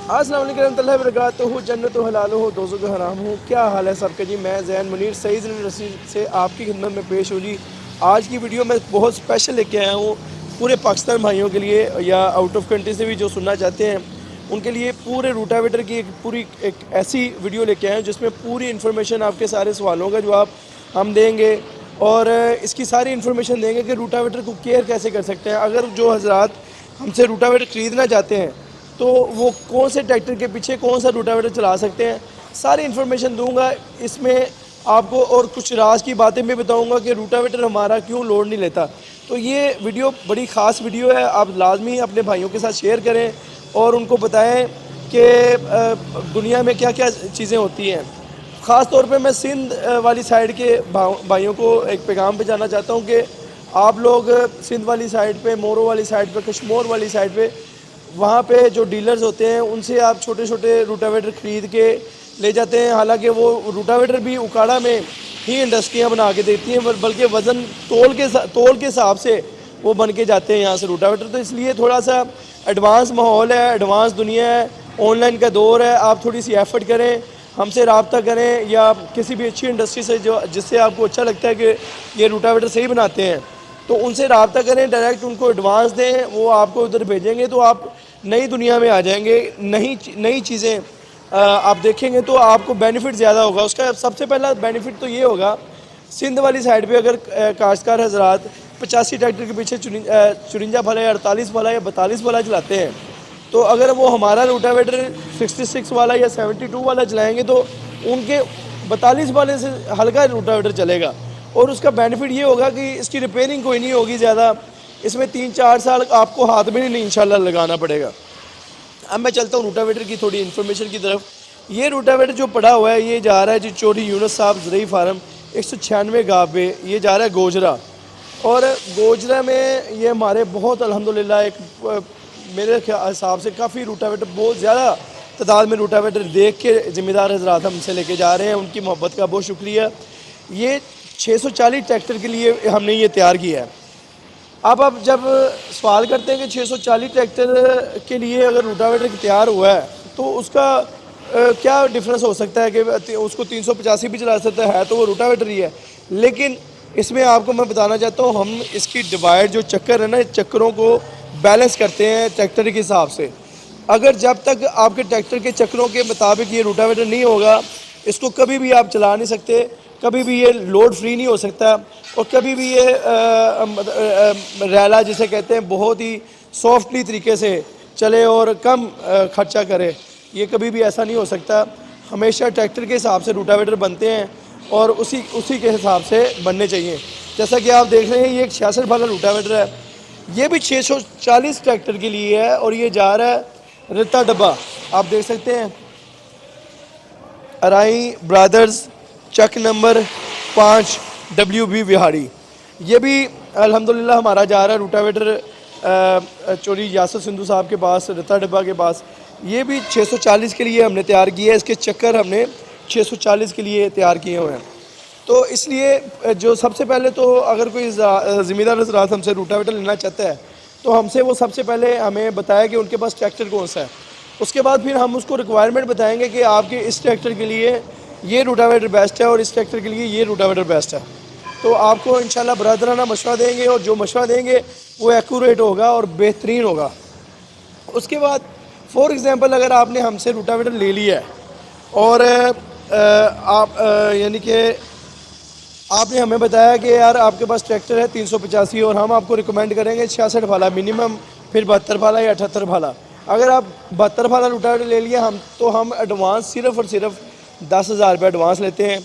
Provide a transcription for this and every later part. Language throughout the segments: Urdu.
السلام علیکم ورحمۃ اللہ وبرکاتہ، جنت و حلال ہو دوزخ و حرام ہو، کیا حال ہے سب کا جی؟ میں زین منیر سعید رسید سے آپ کی خدمت میں پیش ہوں جی۔ آج کی ویڈیو میں بہت اسپیشل لے کے آیا ہوں پورے پاکستان بھائیوں کے لیے، یا آؤٹ آف کنٹری سے بھی جو سننا چاہتے ہیں ان کے لیے پورے روٹاویٹر کی ایک ایسی ویڈیو لے کے آئے ہیں جس میں پوری انفارمیشن آپ کے سارے سوالوں کا جواب ہم دیں گے، اور اس کی ساری انفارمیشن دیں گے کہ روٹاویٹر کو کیئر کیسے کر سکتے ہیں۔ اگر جو حضرات ہم سے روٹاویٹر خریدنا چاہتے ہیں تو وہ کون سے ٹریکٹر کے پیچھے کون سا روٹاویٹر چلا سکتے ہیں، ساری انفارمیشن دوں گا اس میں آپ کو، اور کچھ راز کی باتیں بھی بتاؤں گا کہ روٹاویٹر ہمارا کیوں لوڈ نہیں لیتا۔ تو یہ ویڈیو بڑی خاص ویڈیو ہے، آپ لازمی اپنے بھائیوں کے ساتھ شیئر کریں اور ان کو بتائیں کہ دنیا میں کیا کیا چیزیں ہوتی ہیں۔ خاص طور پہ میں سندھ والی سائڈ کے بھائیوں کو ایک پیغام پہنچانا چاہتا ہوں کہ آپ لوگ سندھ والی سائڈ پہ، مورو والی سائڈ پہ، کشمور والی سائڈ پہ، وہاں پہ جو ڈیلرز ہوتے ہیں ان سے آپ چھوٹے چھوٹے روٹاویٹر خرید کے لے جاتے ہیں، حالانکہ وہ روٹاویٹر بھی اکاڑا میں ہی انڈسٹریاں بنا کے دیتی ہیں، بلکہ وزن تول کے حساب سے وہ بن کے جاتے ہیں یہاں سے روٹاویٹر۔ تو اس لیے تھوڑا سا ایڈوانس ماحول ہے، ایڈوانس دنیا ہے، آن لائن کا دور ہے، آپ تھوڑی سی ایفرٹ کریں، ہم سے رابطہ کریں، یا کسی بھی اچھی انڈسٹری سے جس سے آپ کو اچھا لگتا ہے کہ یہ روٹاویٹر صحیح بناتے ہیں تو ان سے رابطہ کریں، ڈائریکٹ ان کو ایڈوانس دیں، وہ آپ کو ادھر بھیجیں گے تو آپ نئی دنیا میں آ جائیں گے، نئی چیزیں آپ دیکھیں گے تو آپ کو بینیفٹ زیادہ ہوگا۔ اس کا سب سے پہلا بینیفٹ تو یہ ہوگا، سندھ والی سائڈ پہ اگر کاشتکار حضرات 85 ٹریکٹر کے پیچھے 54 پھلا یا 48 پھلا یا 42 پھلا چلاتے ہیں، تو اگر وہ ہمارا روٹاویٹر 66 والا یا 72 والا چلائیں گے تو ان کے 42 والے سے ہلکا روٹاویٹر چلے گا، اور اس کا بینیفٹ یہ ہوگا کہ اس کی ریپیئرنگ کوئی نہیں ہوگی زیادہ، اس میں 3-4 سال آپ کو ہاتھ میں نہیں انشاءاللہ لگانا پڑے گا۔ اب میں چلتا ہوں روٹاویٹر کی تھوڑی انفارمیشن کی طرف۔ یہ روٹاویٹر جو پڑا ہوا ہے یہ جا رہا ہے جی چودھری یونس صاحب زرعی فارم 196 گاہ پہ، یہ جا رہا ہے گوجرا، اور گوجرا میں یہ ہمارے بہت الحمدللہ ایک میرے حساب سے کافی روٹاویٹر، بہت زیادہ تعداد میں روٹاویٹر دیکھ کے ذمہ دار حضرات ہم سے لے کے جا رہے ہیں، ان کی محبت کا بہت شکریہ۔ یہ 640 ٹریکٹر کے لیے ہم نے یہ تیار کیا ہے۔ اب جب سوال کرتے ہیں کہ 640 ٹریکٹر کے لیے اگر روٹاویٹر تیار ہوا ہے تو اس کا کیا ڈفرینس ہو سکتا ہے کہ اس کو 385 بھی چلا سکتا ہے تو وہ روٹاویٹر ہی ہے، لیکن اس میں آپ کو میں بتانا چاہتا ہوں ہم اس کی ڈیوائڈ جو چکر ہے نا، اس چکروں کو بیلنس کرتے ہیں ٹریکٹر کے حساب سے۔ اگر جب تک آپ کے ٹریکٹر کے چکروں کے مطابق یہ روٹاویٹر نہیں ہوگا، اس کو کبھی بھی آپ چلا نہیں سکتے، کبھی بھی یہ لوڈ فری نہیں ہو سکتا، اور کبھی بھی یہ ریلا جسے کہتے ہیں بہت ہی سافٹلی طریقے سے چلے اور کم خرچہ کرے، یہ کبھی بھی ایسا نہیں ہو سکتا۔ ہمیشہ ٹریکٹر کے حساب سے روٹاویٹر بنتے ہیں اور اسی کے حساب سے بننے چاہیے۔ جیسا کہ آپ دیکھ رہے ہیں یہ ایک 66 والا روٹاویٹر ہے، یہ بھی 640 ٹریکٹر کے لیے ہے، اور یہ جا رہا ہے رتا ڈبہ، آپ دیکھ سکتے ہیں ارائی برادرز چک نمبر 5 WB وہاڑی، یہ بھی الحمدللہ ہمارا جا رہا ہے روٹاویٹر چوری یاسر سندھو صاحب کے پاس، رتا ڈبہ کے پاس، یہ بھی 640 کے لیے ہم نے تیار کیا ہے، اس کے چکر ہم نے 640 کے لیے تیار کیے ہوئے ہیں۔ تو اس لیے جو سب سے پہلے تو اگر کوئی ذمہ دار حضرات ہم سے روٹاویٹر لینا چاہتا ہے تو ہم سے وہ سب سے پہلے ہمیں بتایا کہ ان کے پاس ٹریکٹر کون سا ہے، اس کے بعد پھر ہم اس کو ریکوائرمنٹ بتائیں گے کہ آپ کے اس ٹریکٹر کے لیے یہ روٹاویٹر بیسٹ ہے اور اس ٹریکٹر کے لیے یہ روٹاویٹر بیسٹ ہے، تو آپ کو انشاءاللہ برادرانہ مشورہ دیں گے، اور جو مشورہ دیں گے وہ ایکوریٹ ہوگا اور بہترین ہوگا۔ اس کے بعد فور ایگزامپل اگر آپ نے ہم سے روٹاویٹر لے لیا ہے اور آپ یعنی کہ آپ نے ہمیں بتایا کہ یار آپ کے پاس ٹریکٹر ہے 385 اور ہم آپ کو ریکمینڈ کریں گے 66 پھالا منیمم، پھر 72 پھالا یا 78 پھالا، اگر آپ 72 پھالا روٹاویٹر لے لیا تو ہم ایڈوانس صرف اور صرف 10,000 روپے ایڈوانس لیتے ہیں،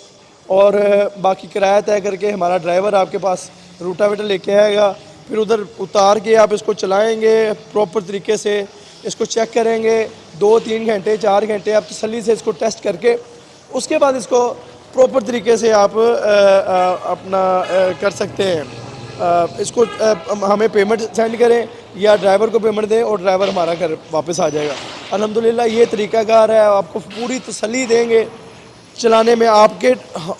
اور باقی کرایہ طے کر کے ہمارا ڈرائیور آپ کے پاس روٹاویٹر لے کے آئے گا، پھر ادھر اتار کے آپ اس کو چلائیں گے پراپر طریقے سے، اس کو چیک کریں گے 2-3 گھنٹے 4 گھنٹے آپ تسلی سے اس کو ٹیسٹ کر کے اس کے بعد اس کو پراپر طریقے سے آپ اپنا کر سکتے ہیں۔ اس کو ہمیں پیمنٹ سینڈ کریں یا ڈرائیور کو پیمنٹ دیں اور ڈرائیور ہمارا گھر واپس آ جائے گا۔ الحمدللہ یہ طریقہ کار ہے، آپ کو پوری تسلی دیں گے چلانے میں، آپ کے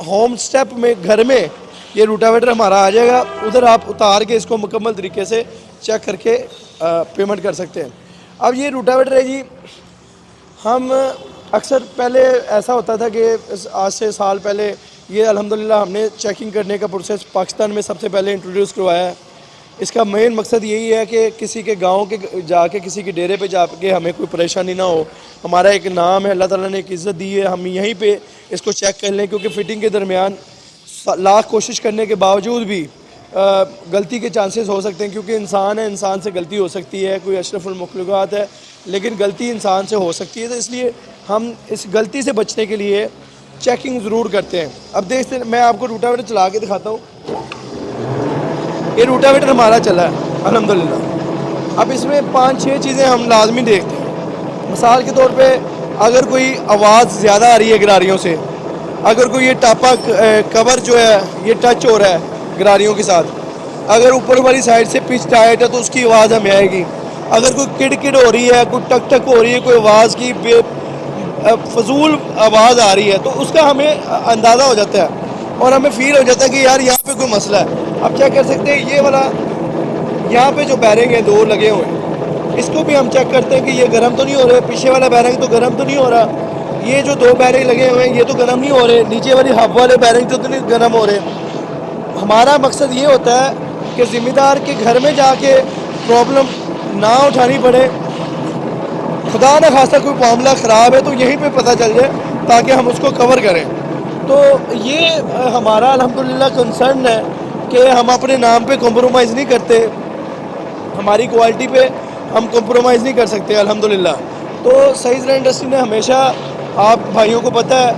ہوم سٹیپ میں گھر میں یہ روٹاویٹر ہمارا آ جائے گا، ادھر آپ اتار کے اس کو مکمل طریقے سے چیک کر کے پیمنٹ کر سکتے ہیں۔ اب یہ روٹاویٹر ہے جی ہم اکثر پہلے ایسا ہوتا تھا کہ آج سے سال پہلے یہ الحمدللہ ہم نے چیکنگ کرنے کا پروسیس پاکستان میں سب سے پہلے انٹروڈیوس کروایا ہے. اس کا مین مقصد یہی ہے کہ کسی کے گاؤں کے جا کے کسی کے ڈیرے پہ جا کے ہمیں کوئی پریشانی نہ ہو. ہمارا ایک نام ہے, اللہ تعالیٰ نے ایک عزت دی ہے, ہم یہیں پہ اس کو چیک کر لیں, کیونکہ فٹنگ کے درمیان لاکھ کوشش کرنے کے باوجود بھی غلطی کے چانسز ہو سکتے ہیں, کیونکہ انسان ہے, انسان سے غلطی ہو سکتی ہے, کوئی اشرف المخلوقات ہے, لیکن غلطی انسان سے ہو سکتی ہے. تو اس لیے ہم اس غلطی سے بچنے کے لیے چیکنگ ضرور کرتے ہیں. اب دیکھتے ہیں, میں آپ کو روٹاویٹر چلا کے دکھاتا ہوں. یہ روٹاویٹر ہمارا چلا ہے الحمدللہ. اب اس میں 5-6 چیزیں ہم لازمی دیکھتے ہیں. مثال کے طور پہ اگر کوئی آواز زیادہ آ رہی ہے گراریوں سے, اگر کوئی یہ ٹاپا کور جو ہے یہ ٹچ ہو رہا ہے گراریوں کے ساتھ, اگر اوپر والی سائڈ سے پچ ٹائٹ ہے تو اس کی آواز ہمیں آئے گی. اگر کوئی کڑ کڑ ہو رہی ہے, کوئی ٹک ٹک ہو رہی ہے, کوئی آواز کی بے فضول آواز آ رہی ہے, تو اس کا ہمیں اندازہ ہو جاتا ہے اور ہمیں فیل ہو جاتا ہے کہ یار یہاں پہ کوئی مسئلہ ہے. اب چیک کر سکتے ہیں یہ والا یہاں پہ جو بیرنگ ہیں 2 لگے ہوئے ہیں, اس کو بھی ہم چیک کرتے ہیں کہ یہ گرم تو نہیں ہو رہے. پیچھے والا بیرنگ تو گرم تو نہیں ہو رہا, یہ جو 2 بیرنگ لگے ہوئے ہیں یہ تو گرم نہیں ہو رہے, نیچے والی ہب والے بیرنگ تو نہیں گرم ہو رہے. ہمارا مقصد یہ ہوتا ہے کہ ذمہ دار کے گھر میں جا کے پرابلم نہ اٹھانی پڑے, خدا نہ خواستہ کوئی معاملہ خراب ہے تو یہیں پہ پتہ چل جائے تاکہ ہم اس کو کور کریں. تو یہ ہمارا الحمدللہ کنسرن ہے کہ ہم اپنے نام پہ کمپرومائز نہیں کرتے, ہماری کوالٹی پہ ہم کمپرومائز نہیں کر سکتے الحمدللہ. تو سائز انڈسٹری نے ہمیشہ, آپ بھائیوں کو پتہ ہے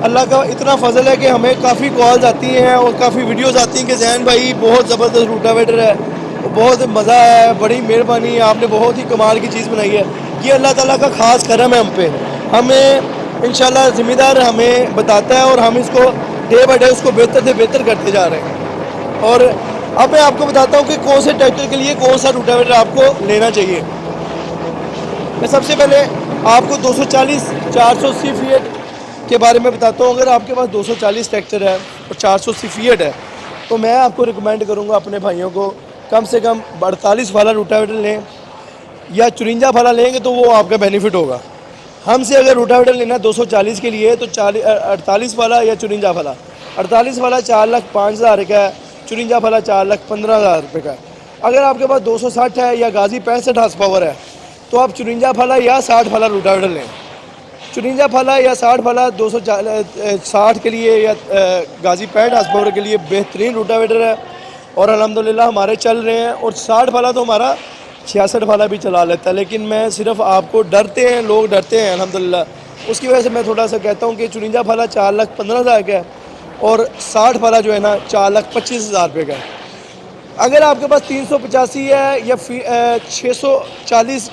اللہ کا اتنا فضل ہے کہ ہمیں کافی کالز آتی ہیں اور کافی ویڈیوز آتی ہیں کہ زین بھائی بہت زبردست روٹاویٹر ہے, بہت مزہ ہے, بڑی مہربانی, آپ نے بہت ہی کمال کی چیز بنائی ہے. یہ اللہ تعالیٰ کا خاص کرم ہے ہم پہ. ہمیں انشاءاللہ ذمہ دار ہمیں بتاتا ہے اور ہم اس کو ڈے بائی ڈے اس کو بہتر سے بہتر کرتے جا رہے ہیں. اور اب میں آپ کو بتاتا ہوں کہ کون سے ٹریکٹر کے لیے کون سا روٹاویٹر آپ کو لینا چاہیے. میں سب سے پہلے آپ کو 240-480 فیٹ کے بارے میں بتاتا ہوں. اگر آپ کے پاس 240 ٹریکٹر ہے اور 480 فیٹ ہے تو میں آپ کو ریکمینڈ کروں گا اپنے بھائیوں کو کم سے کم 48 والا روٹاویٹر لیں, یا 54 والا لیں گے تو وہ آپ کا بینیفٹ ہوگا. ہم سے اگر روٹاویٹر لینا 240 کے لیے تو 48 والا یا 54 والا. 48 والا 4,05,000 کا ہے, 54 والا 4,15,000 روپے کا ہے. اگر آپ کے پاس 260 ہے یا غازی 65 ہارس پاور ہے تو آپ 54 والا یا 60 والا روٹاویٹر لیں. 54 والا یا 60 والا 260 کے لیے یا غازی 65 ہارس پاور کے لیے بہترین روٹاویٹر ہے اور الحمدللہ ہمارے چل رہے ہیں. اور 60 والا تو ہمارا 66 والا بھی چلا لیتا ہے, لیکن میں صرف آپ کو ڈرتے ہیں, لوگ ڈرتے ہیں الحمدللہ, اس کی وجہ سے میں تھوڑا سا کہتا ہوں کہ 54 والا 4,15,000 کا ہے اور 60 والا جو ہے نا 4,25,000 روپے کا ہے. اگر آپ کے پاس 385 ہے یا 640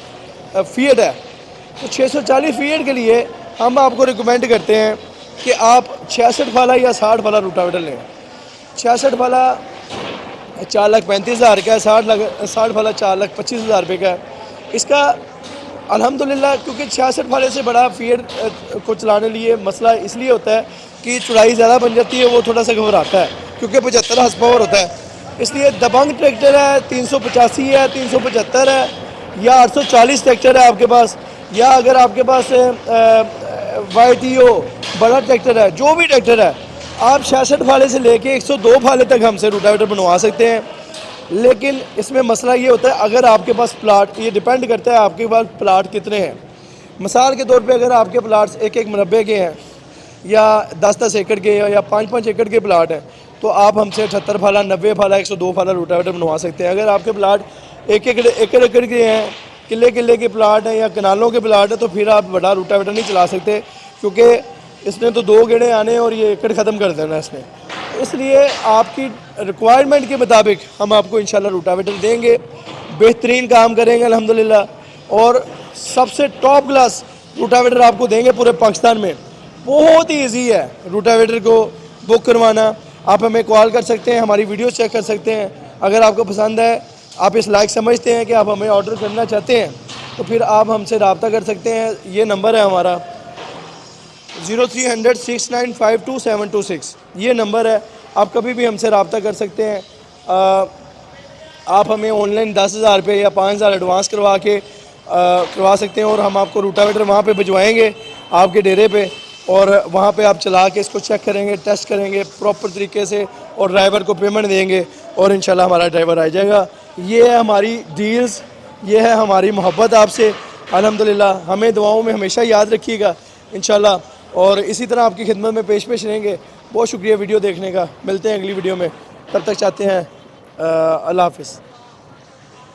فیٹ ہے تو 640 فیٹ کے لیے ہم آپ کو ریکمینڈ کرتے ہیں کہ آپ 66 والا یا 60 والا روٹاویٹر لیں. 66 والا 4,35,000 کا ہے, 60 والا 4,25,000 روپے کا ہے. اس کا الحمدللہ کیونکہ 66 والے سے بڑا فیٹ کو چلانے لیے مسئلہ اس لیے ہوتا ہے کہ چڑائی زیادہ بن جاتی ہے, وہ تھوڑا سا گھبراتا ہے کیونکہ 75 ہارس پاور ہوتا ہے. اس لیے دبنگ ٹریکٹر ہے 385 ہے, 375 ہے یا 840 ٹریکٹر ہے آپ کے پاس, یا اگر آپ کے پاس وائی ٹی او بڑا ٹریکٹر ہے, جو بھی ٹریکٹر ہے آپ 66 والے سے لے کے 102 والے تک ہم سے روٹاویٹر بنوا سکتے ہیں. لیکن اس میں مسئلہ یہ ہوتا ہے اگر آپ کے پاس پلاٹ, یہ ڈیپینڈ کرتا ہے آپ کے پاس پلاٹ کتنے ہیں. مثال کے طور پہ اگر آپ کے پلاٹس 1-1 مربع کے ہیں یا 10-10 ایکڑ کے یا 5-5 ایکڑ کے پلاٹ ہیں تو آپ ہم سے 78 والا 90 والا 102 والا روٹاویٹر بنوا سکتے ہیں. اگر آپ کے پلاٹ 1 ایکڑ کے ہیں, قلعے کے پلاٹ ہیں یا کنالوں کے پلاٹ ہیں تو پھر آپ بڑا روٹاویٹر نہیں چلا سکتے, کیونکہ اس نے تو 2 گیڑے آنے اور یہ ایکڑ ختم کر دینا اس نے. اس لیے آپ کی ریکوائرمنٹ کے مطابق ہم آپ کو انشاءاللہ روٹاویٹر دیں گے, بہترین کام کریں گے الحمدللہ, اور سب سے ٹاپ کلاس روٹاویٹر آپ کو دیں گے پورے پاکستان میں. بہت ہی ایزی ہے روٹاویٹر کو بک کروانا. آپ ہمیں کال کر سکتے ہیں, ہماری ویڈیوز چیک کر سکتے ہیں. اگر آپ کو پسند ہے, آپ اس لائق سمجھتے ہیں کہ آپ ہمیں آرڈر کرنا چاہتے ہیں تو پھر آپ ہم سے رابطہ کر سکتے ہیں. یہ نمبر ہے ہمارا 030069522726, یہ نمبر ہے. آپ کبھی بھی ہم سے رابطہ کر سکتے ہیں. آپ ہمیں آن لائن 10,000 روپے یا 5,000 ایڈوانس کروا کے کروا سکتے ہیں، اور ہم آپ کو روٹاویٹر وہاں پہ بھجوائیں گے آپ کے ڈیرے پہ، اور وہاں پہ آپ چلا کے اس کو چیک کریں گے، ٹیسٹ کریں گے پراپر طریقے سے، اور ڈرائیور کو پیمنٹ دیں گے، اور انشاءاللہ ہمارا ڈرائیور آ جائے گا۔ یہ ہے ہماری ڈیلز، یہ ہے ہماری محبت آپ سے الحمدللہ۔ ہمیں دعاؤں میں ہمیشہ یاد رکھیے گا انشاءاللہ، اور اسی طرح آپ کی خدمت میں پیش رہیں گے۔ بہت شکریہ ویڈیو دیکھنے کا، ملتے ہیں اگلی ویڈیو میں، تب تک چاہتے ہیں اللہ حافظ۔